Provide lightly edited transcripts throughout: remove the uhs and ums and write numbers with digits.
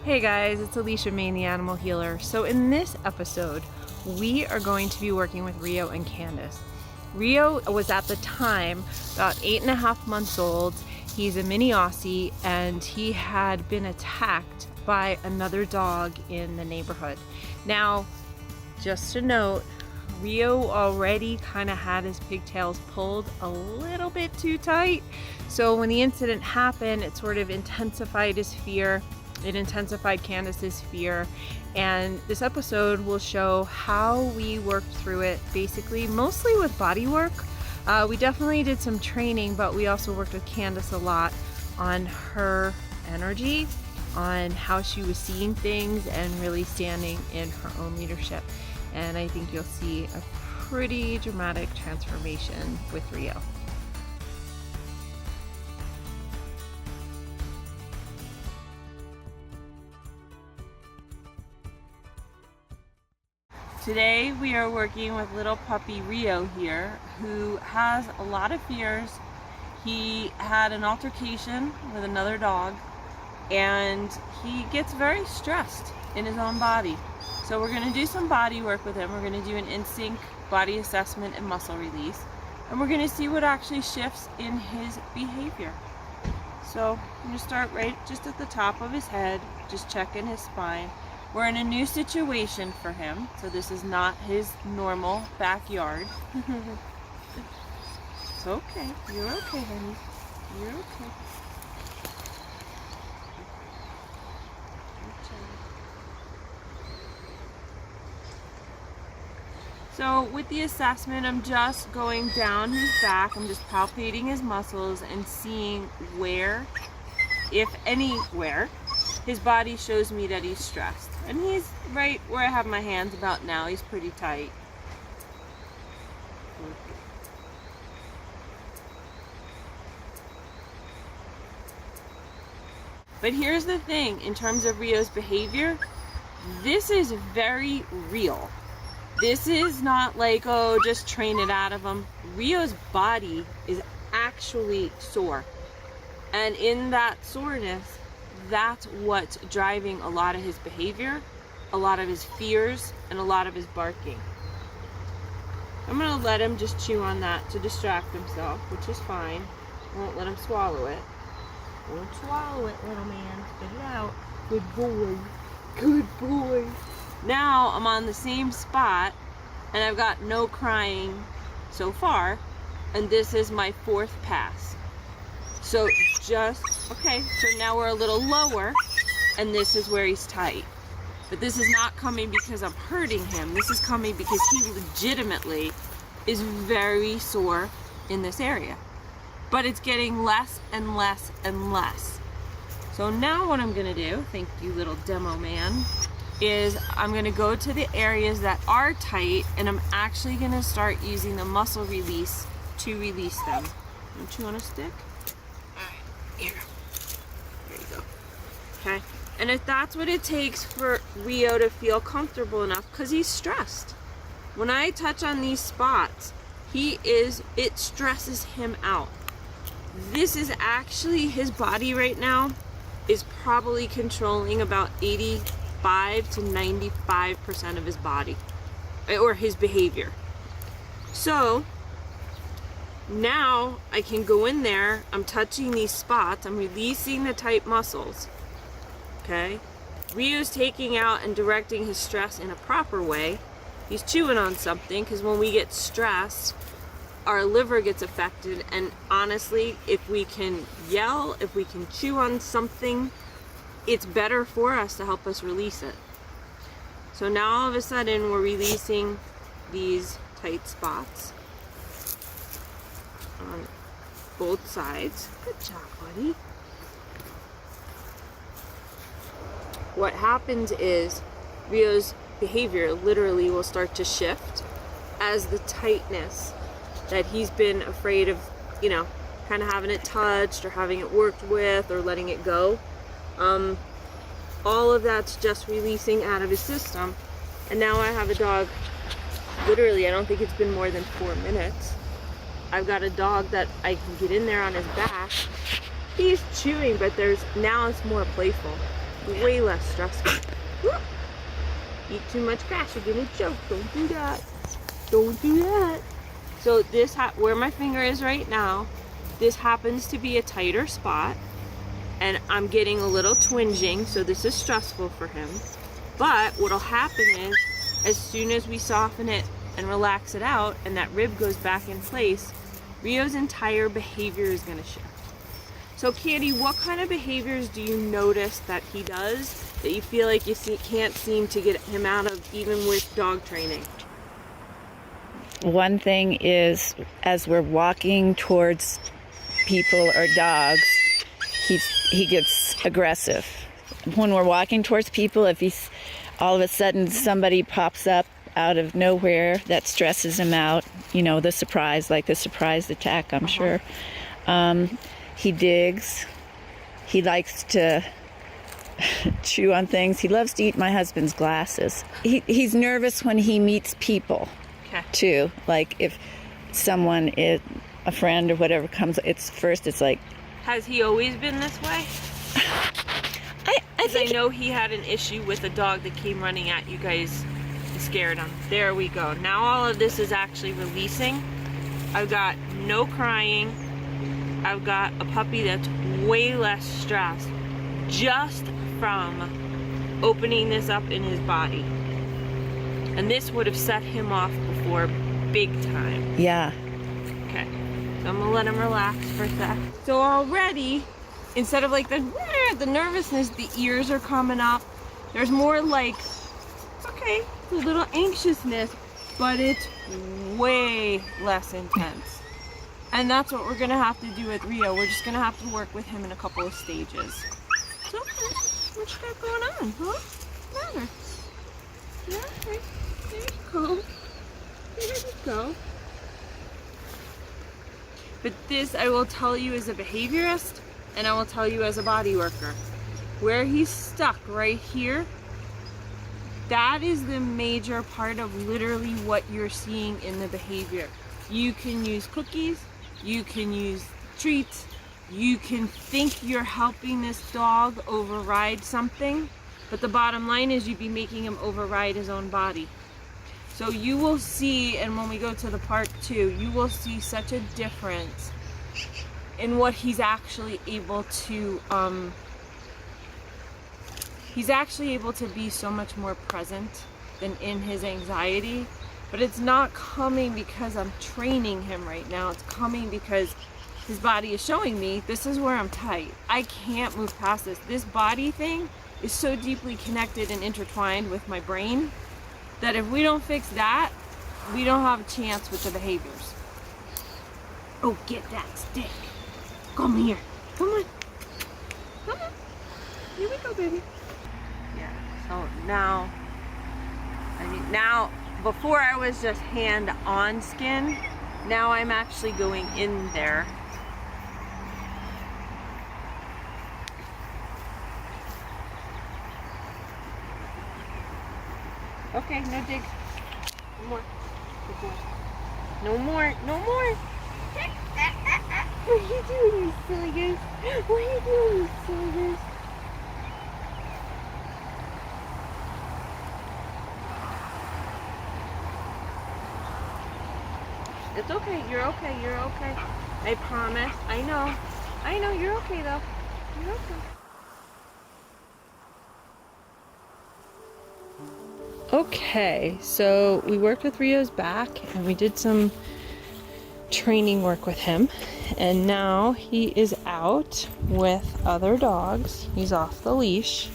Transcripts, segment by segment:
Hey guys, it's Allecia, the Animal Healer. So in this episode, we are going to be working with Rio and Candace. Rio was at the time about 8.5 months old. He's a mini Aussie and he had been attacked by another dog in the neighborhood. Now, just to note, Rio already kind of had his pigtails pulled a little bit too tight. So when the incident happened, it sort of intensified his fear. It intensified Candace's fear, and this episode will show how we worked through it, basically mostly with body work. We definitely did some training, but we also worked with Candace a lot on her energy, on how she was seeing things and really standing in her own leadership. And I think you'll see a pretty dramatic transformation with Rio. Today we are working with little puppy Rio here, who has a lot of fears. He had an altercation with another dog and he gets very stressed in his own body. So we're going to do some body work with him. We're going to do an in-sync body assessment and muscle release, and we're going to see what actually shifts in his behavior. So I'm going to start right just at the top of his head, just checking his spine. We're in a new situation for him, so this is not his normal backyard. It's okay. You're okay, honey. You're okay. So with the assessment, I'm just going down his back. I'm just palpating his muscles and seeing where, if anywhere, his body shows me that he's stressed. And he's right where I have my hands about now. He's pretty tight. But here's the thing, in terms of Rio's behavior, this is very real. This is not like, oh, just train it out of him. Rio's body is actually sore. And in that soreness, that's what's driving a lot of his behavior, a lot of his fears, and a lot of his barking. I'm gonna let him just chew on that to distract himself, which is fine. I won't let him swallow it. Won't swallow it, little man. Spit it out. Good boy. Good boy. Now I'm on the same spot, and I've got no crying so far, and this is my 4th pass. So okay, so now we're a little lower, and this is where he's tight. But this is not coming because I'm hurting him. This is coming because he legitimately is very sore in this area. But it's getting less and less and less. So now what I'm gonna do, thank you little demo man, is I'm gonna go to the areas that are tight, and I'm actually gonna start using the muscle release to release them. Don't you want a stick? Here. There you go. Okay. And if that's what it takes for Rio to feel comfortable enough, because he's stressed. When I touch on these spots, it stresses him out. This is actually, his body right now is probably controlling about 85 to 95% of his body, or his behavior. So now I can go in there, I'm touching these spots, I'm releasing the tight muscles, okay? Rio's taking out and directing his stress in a proper way. He's chewing on something, because when we get stressed, our liver gets affected, and honestly, if we can yell, if we can chew on something, it's better for us to help us release it. So now all of a sudden, we're releasing these tight spots on both sides. Good job, buddy. What happens is Rio's behavior literally will start to shift as the tightness that he's been afraid of, you know, kind of having it touched or having it worked with or letting it go. All of that's just releasing out of his system. And now I have a dog, literally, I don't think it's been more than 4 minutes. I've got a dog that I can get in there on his back. He's chewing, but now it's more playful. way less stressful. Eat too much grass, you're gonna choke. Don't do that. Don't do that. So this, where my finger is right now, this happens to be a tighter spot, and I'm getting a little twinging, so this is stressful for him. But what'll happen is, as soon as we soften it and relax it out, and that rib goes back in place, Rio's entire behavior is gonna shift. So Candy, what kind of behaviors do you notice that he does that you feel like you can't seem to get him out of, even with dog training? One thing is, as we're walking towards people or dogs, he gets aggressive. When we're walking towards people, if he's all of a sudden somebody pops up out of nowhere, that stresses him out. You know, the surprise, like the surprise attack, I'm sure. He digs. He likes to chew on things. He loves to eat my husband's glasses. He's nervous when he meets people, too. Like if someone, a friend or whatever comes, it's like... Has he always been this way? I know he had an issue with a dog that came running at you guys and scared him. There we go. Now all of this is actually releasing. I've got no crying. I've got a puppy that's way less stressed just from opening this up in his body. And this would have set him off before big time. Yeah. Okay. So I'm gonna let him relax for a sec. So already, instead of like the nervousness, the ears are coming up. There's more like, it's okay, it's a little anxiousness, but it's way less intense. And that's what we're gonna have to do with Rio. We're just gonna have to work with him in a couple of stages. So, what you got going on, huh? What's the matter? Yeah, right. There you go. There you go. But this, I will tell you as a behaviorist, and I will tell you as a body worker. Where he's stuck right here, that is the major part of literally what you're seeing in the behavior. You can use cookies, you can use treats, you can think you're helping this dog override something, but the bottom line is you'd be making him override his own body. So you will see, and when we go to the park too, you will see such a difference in what he's actually able to, be so much more present than in his anxiety. But it's not coming because I'm training him right now. It's coming because his body is showing me this is where I'm tight. I can't move past this. This body thing is so deeply connected and intertwined with my brain that if we don't fix that, we don't have a chance with the behaviors. Oh, get that stick. Come here. Come on. Come on. Here we go, baby. Yeah, so now, before I was just hand on skin, now I'm actually going in there. Okay, no dig. No more. No more. No more. What are you doing, you silly goose? What are you doing, you silly goose? It's okay. You're okay. You're okay. I promise. I know. I know. You're okay, though. You're okay. Okay, so we worked with Rio's back and we did some training work with him, and now he is out with other dogs. He's off the leash.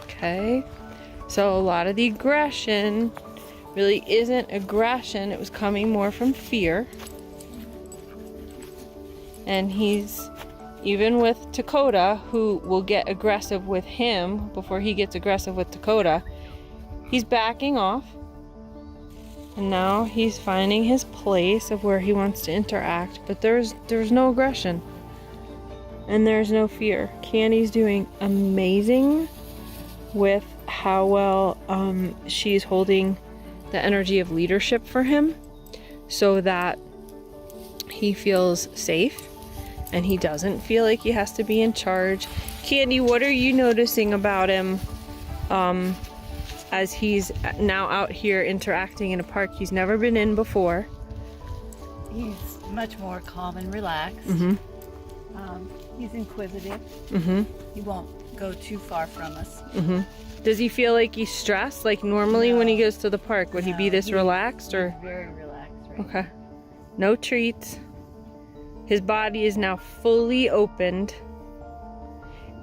Okay, so a lot of the aggression really isn't aggression, it was coming more from fear. And he's, even with Dakota, who will get aggressive with him before he gets aggressive with Dakota, he's backing off. And now he's finding his place of where he wants to interact, but there's no aggression. And there's no fear. Candy's doing amazing with how well she's holding the energy of leadership for him so that he feels safe. and he doesn't feel like he has to be in charge. Candy, what are you noticing about him as he's now out here interacting in a park he's never been in before? He's much more calm and relaxed. He's inquisitive. He won't go too far from us. Does he feel like he's stressed? Like normally when he goes to the park, would he be this relaxed or? He's very relaxed right Okay. No treats. His body is now fully opened.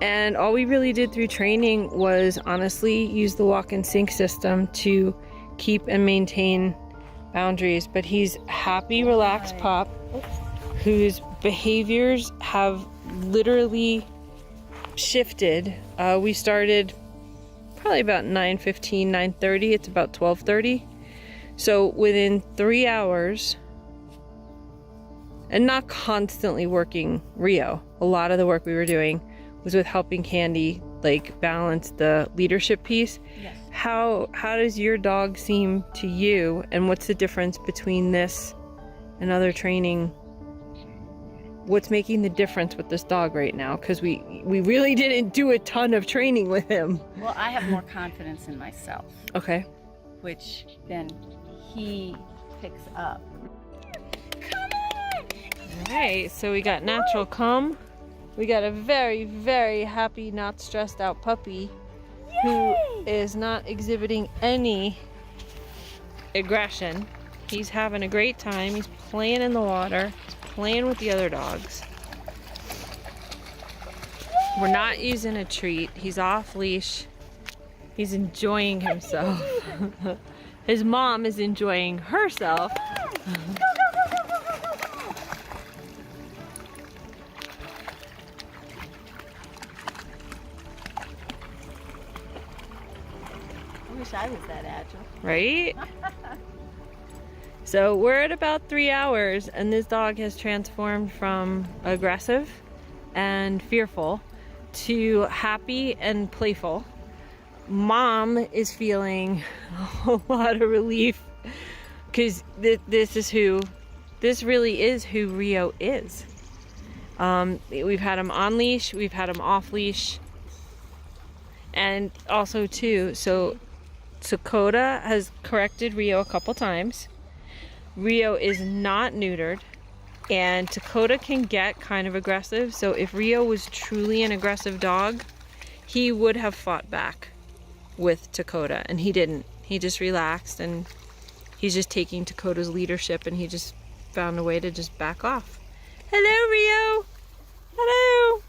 And all we really did through training was honestly use the walk and sync system to keep and maintain boundaries. But he's happy, relaxed pup whose behaviors have literally shifted. We started probably about 9:15, 9:30. It's about 12:30. So within 3 hours, and not constantly working Rio, a lot of the work we were doing was with helping Candy like balance the leadership piece. Yes. How does your dog seem to you, and what's the difference between this and other training? What's making the difference with this dog right now? Because we really didn't do a ton of training with him. Well, I have more confidence in myself, Okay. which then he picks up. All right, so we got natural calm. We got a very, very happy, not stressed out puppy who is not exhibiting any aggression. He's having a great time. He's playing in the water. He's playing with the other dogs. We're not using a treat. He's off leash. He's enjoying himself. His mom is enjoying herself. I wish I was that agile. Right? So we're at about 3 hours and this dog has transformed from aggressive and fearful to happy and playful. Mom is feeling a lot of relief because this really is who Rio is. We've had him on leash, we've had him off leash, and also too, so Dakota has corrected Rio a couple times. Rio is not neutered, and Dakota can get kind of aggressive. So if Rio was truly an aggressive dog, he would have fought back with Dakota, and he didn't. He just relaxed, and he's just taking Dakota's leadership, and he just found a way to just back off. Hello, Rio. Hello.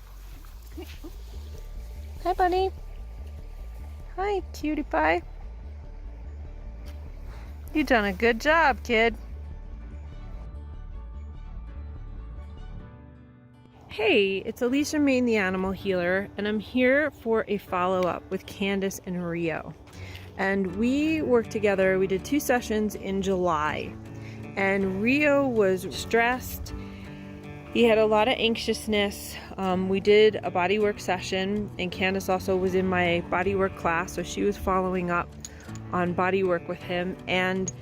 Hi, buddy. Hi, cutie pie. You done a good job, kid. Hey, it's Allecia Main, the animal healer, and I'm here for a follow-up with Candace and Rio. And we worked together, we did 2 sessions in July, and Rio was stressed. He had a lot of anxiousness. We did a bodywork session, and Candace also was in my bodywork class, so she was following up on bodywork with him. And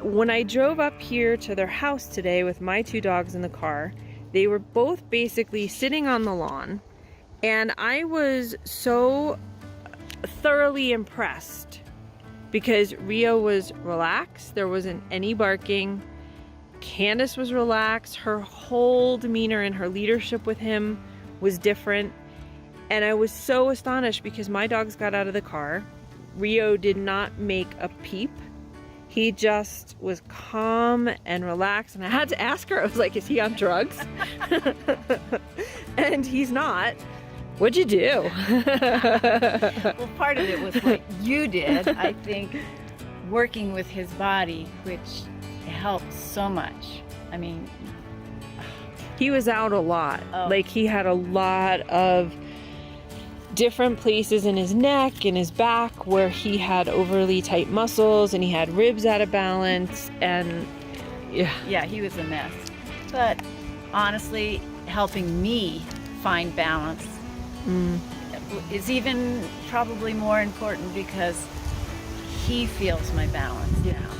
when I drove up here to their house today with my 2 dogs in the car, they were both basically sitting on the lawn, and I was so thoroughly impressed because Rio was relaxed. There wasn't any barking. Candace was relaxed. Her whole demeanor and her leadership with him was different. And I was so astonished because my dogs got out of the car. Rio did not make a peep. He just was calm and relaxed, and I had to ask her, I was like, is he on drugs? And he's not. What'd you do? Well, part of it was what you did. I think working with his body, which helped so much. I mean, he was out a lot. Like, he had a lot of different places in his neck and his back where he had overly tight muscles, and he had ribs out of balance, and yeah, he was a mess. But honestly, helping me find balance is even probably more important because he feels my balance now.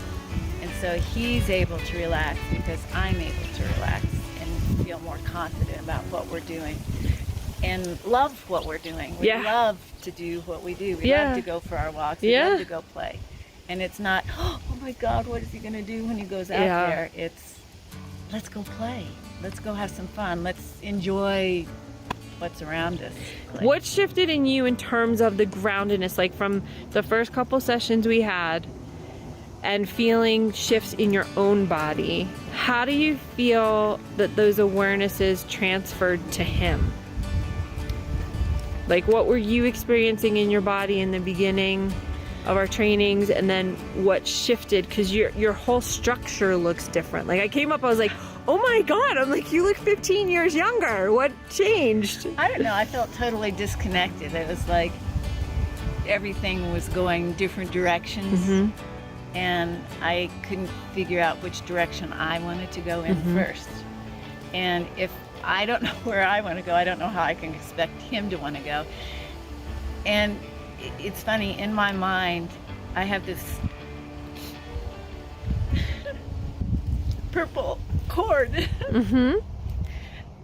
And so he's able to relax because I'm able to relax. And feel more confident about what we're doing and love what we're doing. We Yeah. love to do what we do. We Yeah. love to go for our walks. We Yeah. love to go play. And it's not, oh my God, what is he going to do when he goes out Yeah. there? It's, let's go play. Let's go have some fun. Let's enjoy what's around us. What shifted in you in terms of the groundedness, like from the first couple sessions we had and feeling shifts in your own body? How do you feel that those awarenesses transferred to him? Like, what were you experiencing in your body in the beginning of our trainings, and then what shifted? Because your whole structure looks different. Like, I came up, I was like, oh my God, I'm like, you look 15 years younger. What changed? I don't know. I felt totally disconnected. It was like everything was going different directions. Mm-hmm. And I couldn't figure out which direction I wanted to go in first. And if I don't know where I want to go, I don't know how I can expect him to want to go. And it's funny, in my mind, I have this purple cord.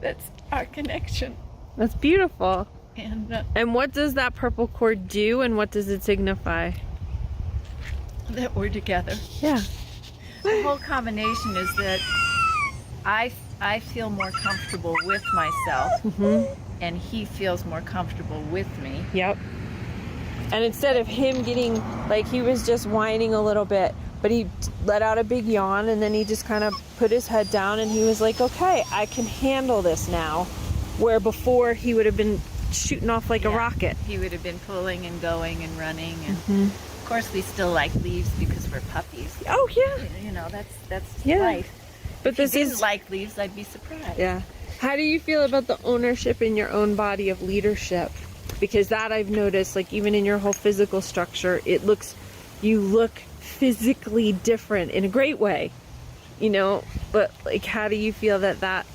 That's our connection. That's beautiful. And what does that purple cord do, and what does it signify? that we're together. Yeah. The whole combination is that I feel more comfortable with myself, and he feels more comfortable with me. Yep. And instead of him getting, like, he was just whining a little bit, but he let out a big yawn, and then he just kind of put his head down, and he was like, okay, I can handle this now. Where before he would have been shooting off like a rocket. He would have been pulling and going and running, and of course we still like leaves because we're puppies. Oh yeah. You know, that's Yeah. life. But If he this didn't is like leaves, I'd be surprised. Yeah. How do you feel about the ownership in your own body of leadership? Because that I've noticed, like, even in your whole physical structure, you look physically different in a great way, you know, but like, how do you feel that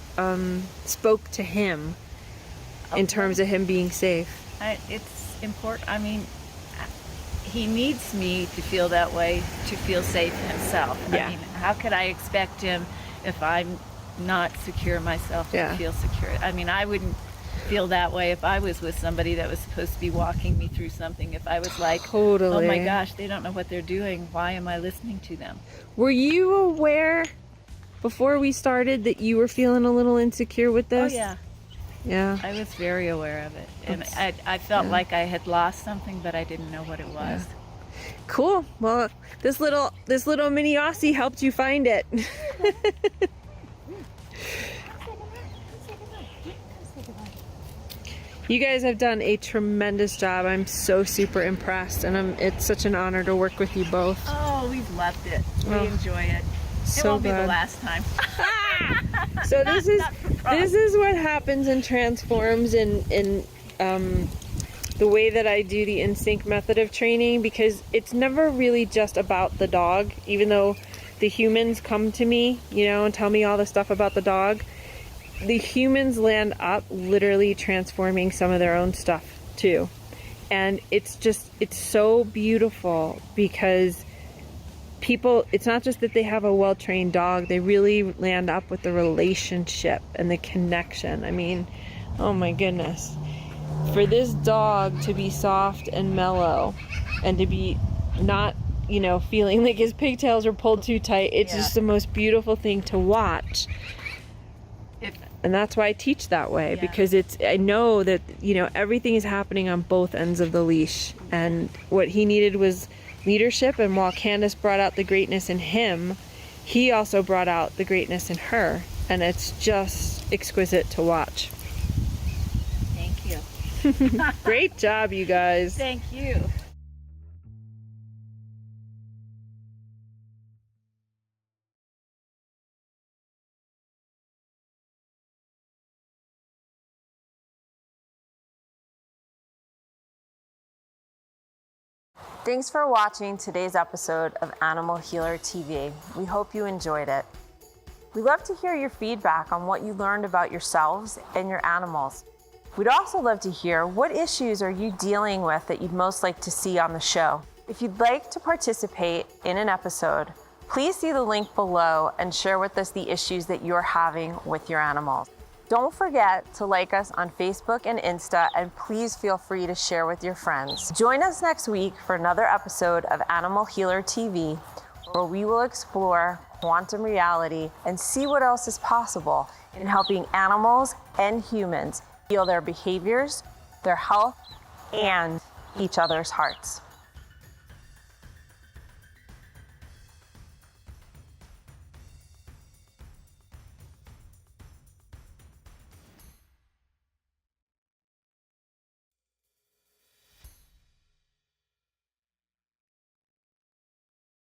spoke to him in terms of him being safe? It's important. I mean, he needs me to feel that way to feel safe himself. Yeah. I mean, how could I expect him if I'm not secure myself to feel secure? I mean, I wouldn't feel that way if I was with somebody that was supposed to be walking me through something. If I was like, Totally. oh my gosh, they don't know what they're doing. Why am I listening to them? Were you aware before we started that you were feeling a little insecure with this? Oh yeah. Yeah. I was very aware of it. And I felt like I had lost something, but I didn't know what it was. Cool. Well, this little mini Aussie helped you find it. You guys have done a tremendous job. I'm so super impressed, and it's such an honor to work with you both. Oh, we've loved it. We enjoy it. It So won't be the glad. last time. So this is what happens and transforms in the way that I do the in-sync method of training, because it's never really just about the dog, even though the humans come to me, you know, and tell me all the stuff about the dog. The humans land up literally transforming some of their own stuff too. And it's so beautiful, because people, it's not just that they have a well-trained dog, they really land up with the relationship and the connection. I mean, oh my goodness. For this dog to be soft and mellow and to be not, you know, feeling like his pigtails are pulled too tight, it's just the most beautiful thing to watch. And that's why I teach that way, because I know that, you know, everything is happening on both ends of the leash. And what he needed was leadership, and while Candace brought out the greatness in him, he also brought out the greatness in her. And it's just exquisite to watch. Thank you. Great job, you guys. Thank you. Thanks for watching today's episode of Animal Healer TV. We hope you enjoyed it. We love to hear your feedback on what you learned about yourselves and your animals. We'd also love to hear, what issues are you dealing with that you'd most like to see on the show? If you'd like to participate in an episode, please see the link below and share with us the issues that you're having with your animals. Don't forget to like us on Facebook and Insta, and please feel free to share with your friends. Join us next week for another episode of Animal Healer TV, where we will explore quantum reality and see what else is possible in helping animals and humans heal their behaviors, their health, and each other's hearts.